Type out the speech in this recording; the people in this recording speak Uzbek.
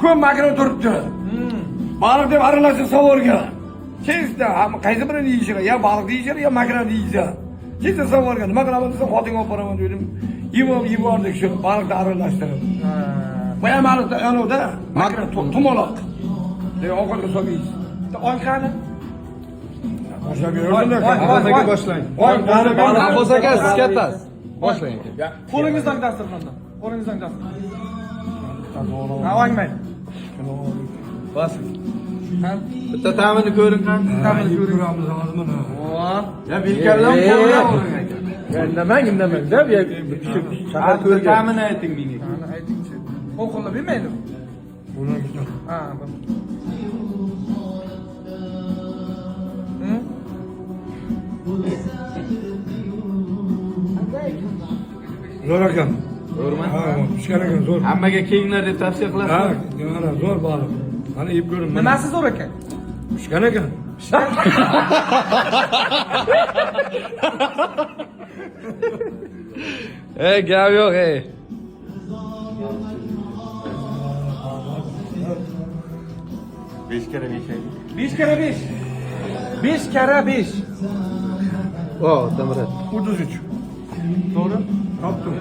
ko'p makina turibdi. Baliq deb aralashib savolga. Kesda, qaysi birini yeyishga, ya baliq yeyishga, ya makina yeyishga. Kesda savolga, nima qilaman desa, xotinga olib boraman dedim. Yubordik shu baliqni aralashtirib. Boya baliqda yo'qda, makina tumaloq. Degan ovqatga solmaysiz. Oy qani? Boshlab yurdim. Voy, boshlang. Bo'lsa aka siz kattasiz. Boshlang aka. Qo'lingizdan dasturxondan. Qo'lingizdan dasturxon. Ha, o'ngmay. Bas. Bitta ta'mini ko'ring qani. Ta'mini ko'ramiz hozir mana. Ya bilganlar qo'ldan aka. Indamang deb, Shahar ko'rgan. Ta'mini ayting menga. Qani aytingchi. O'qilib bilmaydi. Buni bitta. Ha, bu. Zo'r ekan. Zo'rmi? Ha, pishgan ekan, zo'r. Hammaga kenglar deb tavsiya Ha, qilasiz. mana zo'r baliq. Mana yeb ko'ring. Nimasi zo'r ekan? Pishgan ekan. Gap yo'q, ey. 5 kere 5. 5 kere 5. 5 kere 5. O, Tamirat. 33. Doğru. Topdim.